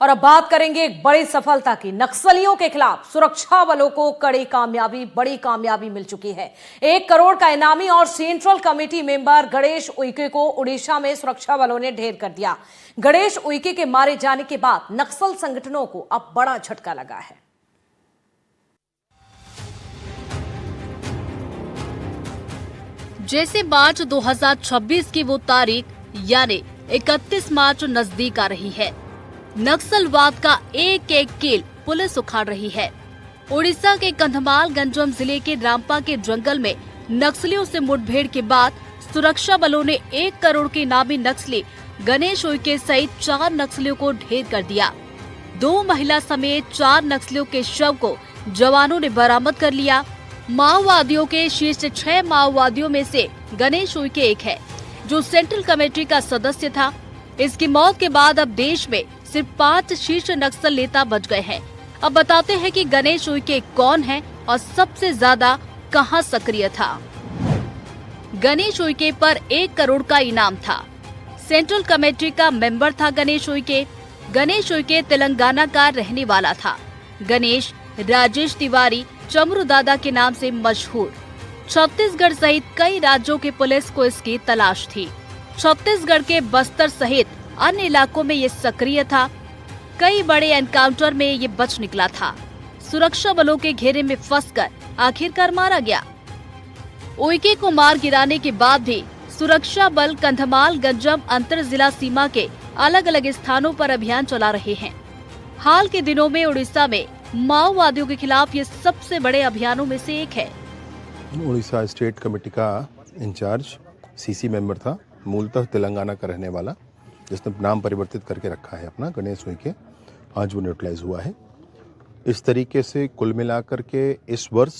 और अब बात करेंगे एक बड़ी सफलता की। नक्सलियों के खिलाफ सुरक्षा बलों को बड़ी कामयाबी मिल चुकी है। 1 करोड़ का इनामी और central committee member Ganesh Uikey को उड़ीसा में सुरक्षा बलों ने ढेर कर दिया। गणेश उइके के मारे जाने के बाद नक्सल संगठनों को अब बड़ा झटका लगा है। जैसे मार्च 2026 की वो तारीख यानी 31 मार्च नजदीक आ रही है, नक्सलवाद का एक एक कील पुलिस उखाड़ रही है। उड़ीसा के कंधमाल गंजम जिले के रामपा के जंगल में नक्सलियों से मुठभेड़ के बाद सुरक्षा बलों ने 1 करोड़ के इनामी नक्सली गणेश उइके सहित 4 नक्सलियों को ढेर कर दिया। 2 महिला समेत 4 नक्सलियों के शव को जवानों ने बरामद कर लिया। माओवादियों के शीर्ष 6 माओवादियों में से गणेश उइके एक है, जो सेंट्रल कमेटी का सदस्य था। इसकी मौत के बाद अब देश में सिर्फ 5 शीर्ष नक्सल नेता बच गए हैं। अब बताते हैं कि गणेश उइके कौन है और सबसे ज्यादा कहां सक्रिय था। गणेश उइके पर 1 करोड़ का इनाम था। सेंट्रल कमेटी का मेंबर था गणेश उइके। गणेश उइके तेलंगाना का रहने वाला था। गणेश राजेश तिवारी चमरू दादा के नाम से मशहूर। छत्तीसगढ़ सहित कई राज्यों की पुलिस को इसकी तलाश थी। छत्तीसगढ़ के बस्तर सहित अन्य इलाकों में ये सक्रिय था। कई बड़े एनकाउंटर में ये बच निकला था। सुरक्षा बलों के घेरे में फंसकर आखिरकार मारा गया। उइके को मार गिराने के बाद भी सुरक्षा बल कंधमाल गंजम अंतर जिला सीमा के अलग अलग स्थानों पर अभियान चला रहे हैं। हाल के दिनों में उड़ीसा में माओवादियों के खिलाफ ये सबसे बड़े अभियानों में से एक है। उड़ीसा स्टेट कमेटी का इंचार्ज सीसी मेंबर था, मूलतः तेलंगाना का रहने वाला, जिसने नाम परिवर्तित करके रखा है अपना गणेश उइके। आज वो न्यूट्रलाइज हुआ है। इस तरीके से कुल मिलाकर के इस वर्ष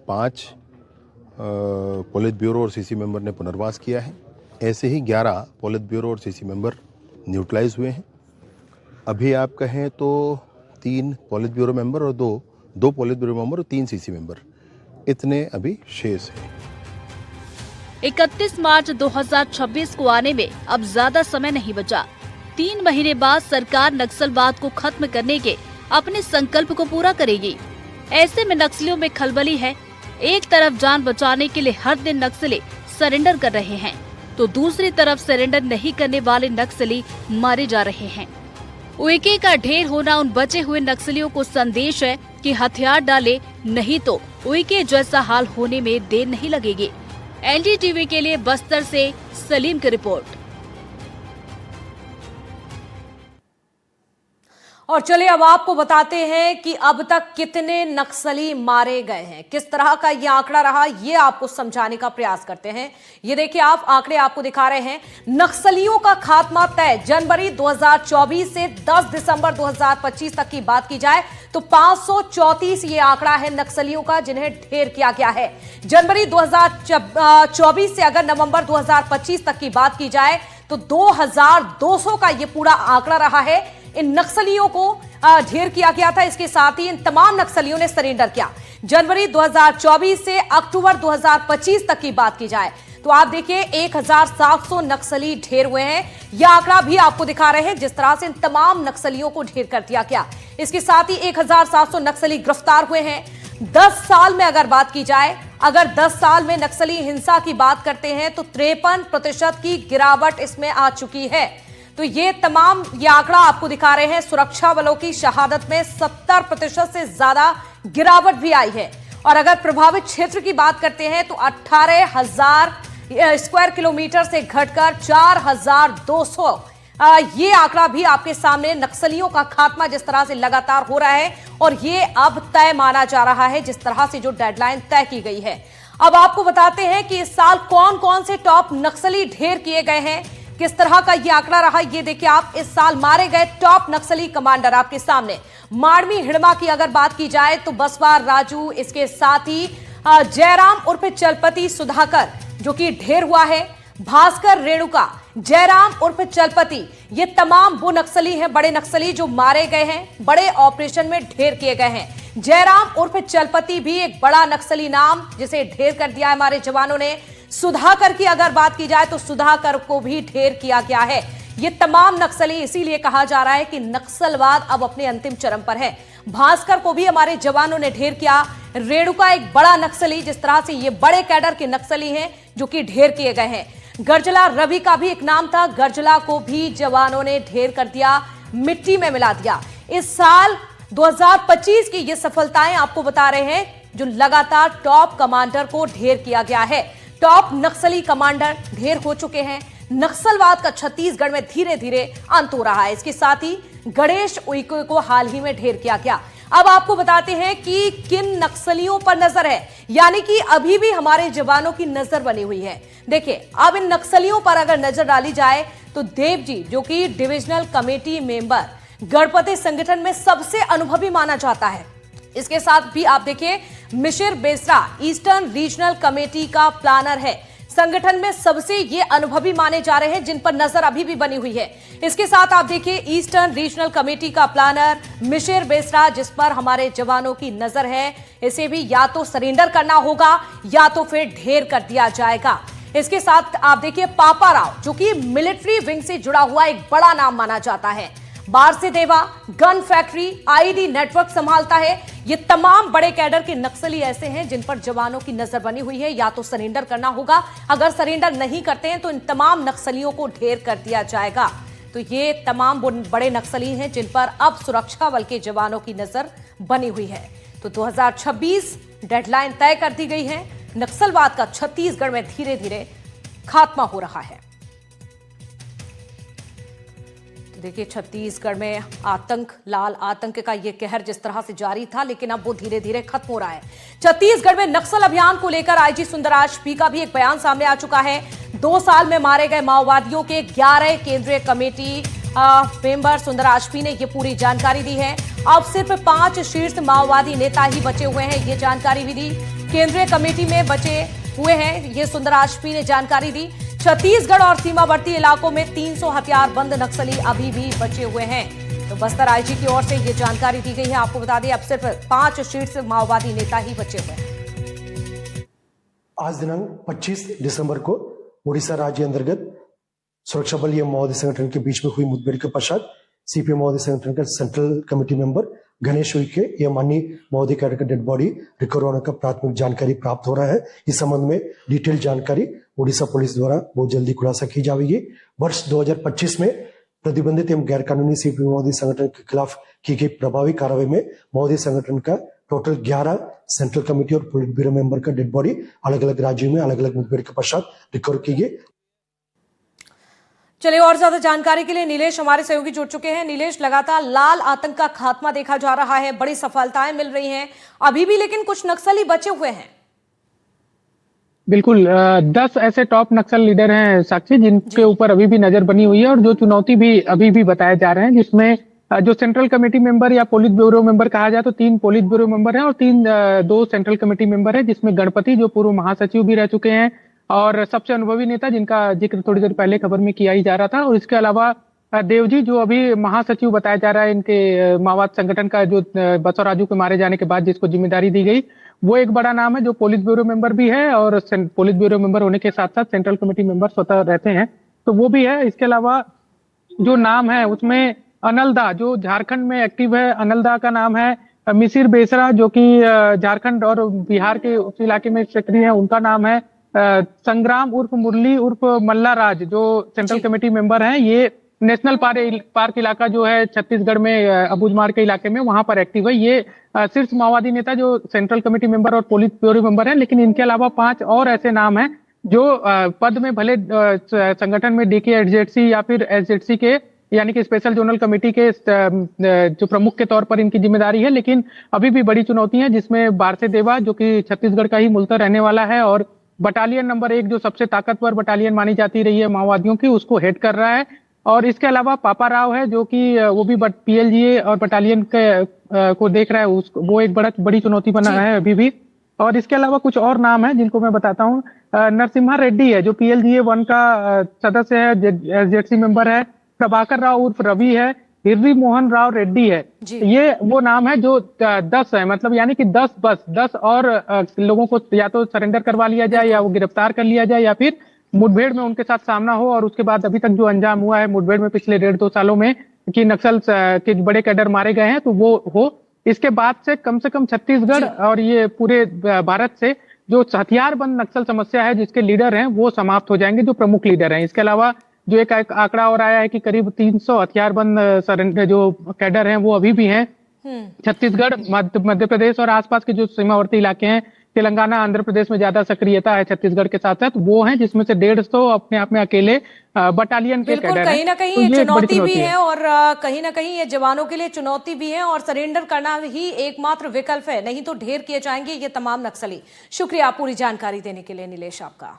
5 पोलित ब्यूरो और सीसी मेंबर ने पुनर्वास किया है। ऐसे ही 11 पोलित ब्यूरो और सीसी मेंबर न्यूट्रलाइज हुए हैं। अभी आप कहें तो 3 पोलित ब्यूरो मेंबर और 2 पोलित ब्यूरो मेंबर और 3 सीसी मेंबर, इतने अभी शेष हैं। 31 मार्च 2026 को आने में अब ज्यादा समय नहीं बचा। 3 महीने बाद सरकार नक्सलवाद को खत्म करने के अपने संकल्प को पूरा करेगी। ऐसे में नक्सलियों में खलबली है। एक तरफ जान बचाने के लिए हर दिन नक्सली सरेंडर कर रहे हैं, तो दूसरी तरफ सरेंडर नहीं करने वाले नक्सली मारे जा रहे हैं। उइके का ढेर होना उन बचे हुए नक्सलियों को संदेश है कि हथियार डाले, नहीं तो उइके जैसा हाल होने में देर नहीं लगेगी। एनडीटीवी के लिए बस्तर से सलीम की रिपोर्ट। और चलिए अब आपको बताते हैं कि अब तक कितने नक्सली मारे गए हैं, किस तरह का ये आंकड़ा रहा, ये आपको समझाने का प्रयास करते हैं। ये देखिए, आप आंकड़े आपको दिखा रहे हैं। नक्सलियों का खात्मा तय जनवरी 2024 से 10 दिसंबर 2025 तक की बात की जाए तो 534 ये आंकड़ा है नक्सलियों का, जिन्हें ढेर किया गया है। जनवरी 2024 से अगर नवंबर 2025 तक की बात की जाए तो 2200 का ये पूरा आंकड़ा रहा है। इन नक्सलियों को ढेर किया गया था। इसके साथ ही इन तमाम नक्सलियों ने सरेंडर किया। जनवरी 2024 से अक्टूबर 2025 तक की बात की जाए तो आप देखिए 1700 नक्सली ढेर हुए हैं। यह आंकड़ा भी आपको दिखा रहे हैं जिस तरह से इन तमाम नक्सलियों को ढेर कर दिया गया। इसके साथ ही 1700 नक्सली गिरफ्तार हुए हैं। 10 साल में अगर बात की जाए, अगर 10 साल में नक्सली हिंसा की बात करते हैं तो 53% की गिरावट इसमें आ चुकी है। तो ये आंकड़ा आपको दिखा रहे हैं। सुरक्षा बलों की शहादत में 70% से ज्यादा गिरावट भी आई है। और अगर प्रभावित क्षेत्र की बात करते हैं तो 18,000 स्क्वायर किलोमीटर से घटकर 4,200, ये आंकड़ा भी आपके सामने। नक्सलियों का खात्मा जिस तरह से लगातार हो रहा है और ये अब तय माना जा रहा है, जिस तरह से जो डेडलाइन तय की गई है। अब आपको बताते हैं कि इस साल कौन कौन से टॉप नक्सली ढेर किए गए हैं, किस तरह का ये आंकड़ा रहा। ये देखिए आप, इस साल मारे गए टॉप नक्सली कमांडर आपके सामने। माड़मी हिड़मा की अगर बात की जाए तो बसवा राजू, इसके साथ ही जयराम उर्फ चलपति सुधाकर जो कि ढेर हुआ है। भास्कर रेणुका, जयराम उर्फ चलपति, ये तमाम वो नक्सली हैं, बड़े नक्सली जो मारे गए हैं, बड़े ऑपरेशन में ढेर किए गए हैं। जयराम उर्फ चलपति भी एक बड़ा नक्सली नाम, जिसे ढेर कर दिया है हमारे जवानों ने। सुधाकर की अगर बात की जाए तो सुधाकर को भी ढेर किया गया है। ये तमाम नक्सली, इसीलिए कहा जा रहा है कि नक्सलवाद अब अपने अंतिम चरम पर है। भास्कर को भी हमारे जवानों ने ढेर किया। रेणुका एक बड़ा नक्सली, जिस तरह से ये बड़े कैडर के नक्सली हैं जो कि ढेर किए गए हैं। गर्जला रवि का भी एक नाम था, गर्जला को भी जवानों ने ढेर कर दिया, मिट्टी में मिला दिया। इस साल 2025 की ये सफलताएं आपको बता रहे हैं, जो लगातार टॉप कमांडर को ढेर किया गया है। टॉप नक्सली कमांडर ढेर हो चुके हैं। नक्सलवाद का छत्तीसगढ़ में धीरे धीरे अंत हो रहा है। इसके साथ ही गणेश उइके को हाल ही में ढेर किया गया। अब आपको बताते हैं कि किन नक्सलियों पर नजर है, यानी कि अभी भी हमारे जवानों की नजर बनी हुई है। देखिए, अब इन नक्सलियों पर अगर नजर डाली जाए तो देव जी, जो कि डिविजनल कमेटी मेंबर गणपति संगठन में सबसे अनुभवी माना जाता है। इसके साथ भी आप देखिए, Mishir Besra eastern regional committee का प्लानर है। संगठन में सबसे ये अनुभवी माने जा रहे हैं, जिन पर नजर अभी भी बनी हुई है। इसके साथ आप देखिए, ईस्टर्न रीजनल कमेटी का प्लानर मिशिर बेसरा, जिस पर हमारे जवानों की नजर है, इसे भी या तो सरेंडर करना होगा या तो फिर ढेर कर दिया जाएगा। इसके साथ आप देखिए, पापा राव, जो कि मिलिट्री विंग से जुड़ा हुआ एक बड़ा नाम माना जाता है। बारसे देवा गन फैक्ट्री, आईडी नेटवर्क संभालता है। ये तमाम बड़े कैडर के नक्सली ऐसे हैं जिन पर जवानों की नजर बनी हुई है, या तो सरेंडर करना होगा, अगर सरेंडर नहीं करते हैं तो इन तमाम नक्सलियों को ढेर कर दिया जाएगा। तो ये तमाम बड़े नक्सली हैं जिन पर अब सुरक्षा बल के जवानों की नजर बनी हुई है। तो 2026 डेडलाइन तय कर दी गई है। नक्सलवाद का छत्तीसगढ़ में धीरे धीरे खात्मा हो रहा है। देखिए, छत्तीसगढ़ में आतंक, लाल आतंक का ये कहर जिस तरह से जारी था, लेकिन अब वो धीरे धीरे खत्म हो रहा है। छत्तीसगढ़ में नक्सल अभियान को लेकर आईजी सुंदराज पी का भी एक बयान सामने आ चुका है। 2 साल में मारे गए माओवादियों के 11 केंद्रीय कमेटी मेंबर सुंदराज पी ने ये पूरी जानकारी दी है। अब सिर्फ 5 शीर्ष माओवादी नेता ही बचे हुए हैं, ये जानकारी भी दी। केंद्रीय कमेटी में बचे हुए हैं, ये सुंदराज पी ने जानकारी दी। छत्तीसगढ़ और सीमावर्ती इलाकों में 300 हथियारबंद नक्सली अभी भी बचे हुए हैं। तो बस्तर आईजी की ओर से ये जानकारी दी गई है। आपको बता दें, अब सिर्फ 5 शीर्ष माओवादी नेता ही बचे हुए हैं। आज दिनांक 25 दिसंबर को उड़ीसा राज्य अंतर्गत सुरक्षा बल एवं माओवादी संगठन के बीच में हुई मुठभेड़ के पश्चात सीपीएम माओवादी संगठन का central committee member Ganesh Uikey एवं अन्य माओवादी कैडर का डेड बॉडी रिकवर होने का प्राथमिक जानकारी प्राप्त हो रहा है। इस संबंध में डिटेल जानकारी उड़ीसा पुलिस द्वारा बहुत जल्दी खुलासा की जाएगी। वर्ष 2025 में प्रतिबंधित एवं गैर कानूनी सीपीएम माओवादी संगठन के खिलाफ की गई प्रभावी कार्रवाई में माओवादी संगठन का टोटल 11 सेंट्रल कमेटी और पोलिट ब्यूरो मेंबर का डेड बॉडी अलग अलग राज्यों में अलग अलग मुठभेड़ के पश्चात रिकवर की गई। चलिए, और ज्यादा जानकारी के लिए नीलेश हमारे सहयोगी जुड़ चुके हैं। नीलेश, लगातार लाल आतंक का खात्मा देखा जा रहा है, बड़ी सफलताएं मिल रही हैं अभी भी, लेकिन कुछ नक्सली बचे हुए हैं। बिल्कुल, 10 ऐसे टॉप नक्सल लीडर हैं साक्षी, जिनके ऊपर अभी भी नजर बनी हुई है और जो चुनौती भी अभी भी बताए जा रहे हैं, जिसमें जो सेंट्रल कमेटी मेंबर या पोलिट ब्यूरो मेंबर कहा जाए तो 3 पोलिट ब्यूरो मेंबर हैं और 2 सेंट्रल कमेटी मेंबर है, जिसमें गणपति जो पूर्व महासचिव भी रह चुके हैं और सबसे अनुभवी नेता, जिनका जिक्र थोड़ी देर पहले खबर में किया ही जा रहा था, और इसके अलावा देवजी जो अभी महासचिव बताया जा रहा है इनके माओवाद संगठन का, जो बसवराजू के मारे जाने के बाद जिसको जिम्मेदारी दी गई, वो एक बड़ा नाम है जो पोलिट ब्यूरो मेंबर भी है और पोलिट ब्यूरो मेंबर होने के साथ साथ सेंट्रल कमेटी मेंबर स्वतः रहते हैं, तो वो भी है। इसके अलावा जो नाम है उसमें अनलदा, जो झारखंड में एक्टिव है, अनलदा का नाम है। मिसिर बेसरा, जो कि झारखंड और बिहार के उस इलाके में सक्रिय है, उनका नाम है। संग्राम उर्फ मुरली उर्फ मल्ला राज, जो सेंट्रल कमेटी मेंबर हैं, ये नेशनल पार्क इलाका जो है छत्तीसगढ़ में अबूझमाड़ के इलाके में, वहां पर एक्टिव है। ये शीर्ष माओवादी नेता जो सेंट्रल कमेटी मेंबर और पोलिट ब्यूरो मेंबर है, लेकिन इनके अलावा 5 और ऐसे नाम हैं जो पद में भले संगठन में डीके एसजेडसी या फिर एसजेडसी के यानी कि स्पेशल जोनल कमेटी के जो प्रमुख के तौर पर इनकी जिम्मेदारी है, लेकिन अभी भी बड़ी चुनौती है, जिसमें बारसे देवा, जो कि छत्तीसगढ़ का ही मूलतः रहने वाला है और बटालियन नंबर 1 जो सबसे ताकतवर बटालियन मानी जाती रही है माओवादियों की, उसको हेड कर रहा है। और इसके अलावा पापा राव है, जो कि वो भी पीएलजीए और बटालियन के को देख रहा है, वो एक बड़ी चुनौती बना है अभी भी। और इसके अलावा कुछ और नाम है जिनको मैं बताता हूँ। नरसिम्हा रेड्डी है, जो पीएलजीए 1 का सदस्य है, एसजेडसी मेंबर है। प्रभाकर राव उर्फ रवि है। हिर्री मोहन राव रेड्डी है। ये वो नाम है जो 10 है, मतलब यानी कि 10 और लोगों को या तो सरेंडर करवा लिया जाए या वो गिरफ्तार कर लिया जाए या फिर मुठभेड़ में उनके साथ सामना हो और उसके बाद अभी तक जो अंजाम हुआ है मुठभेड़ में पिछले 1.5-2 सालों में कि नक्सल के बड़े कैडर मारे गए हैं, तो वो हो। इसके बाद से कम छत्तीसगढ़ और ये पूरे भारत से जो हथियारबंद नक्सल समस्या है जिसके लीडर हैं वो समाप्त हो जाएंगे, जो प्रमुख लीडर हैं। इसके अलावा जो एक आंकड़ा और आया है कि करीब 300 हथियारबंद सरेंडर जो कैडर हैं वो अभी भी हैं छत्तीसगढ़, मध्य प्रदेश और आसपास के जो सीमावर्ती इलाके हैं, तेलंगाना, आंध्र प्रदेश में ज्यादा सक्रियता है छत्तीसगढ़ के साथ साथ, वो हैं जिसमें से 150 अपने आप में अकेले बटालियन के बिल्कुल, कैडर कहीं ना कहीं हैं। ये तो चुनौती भी है और कहीं ना कहीं ये जवानों के लिए चुनौती भी है और सरेंडर करना ही एकमात्र विकल्प है, नहीं तो ढेर किए जाएंगे ये तमाम नक्सली। शुक्रिया पूरी जानकारी देने के लिए नीलेश आपका।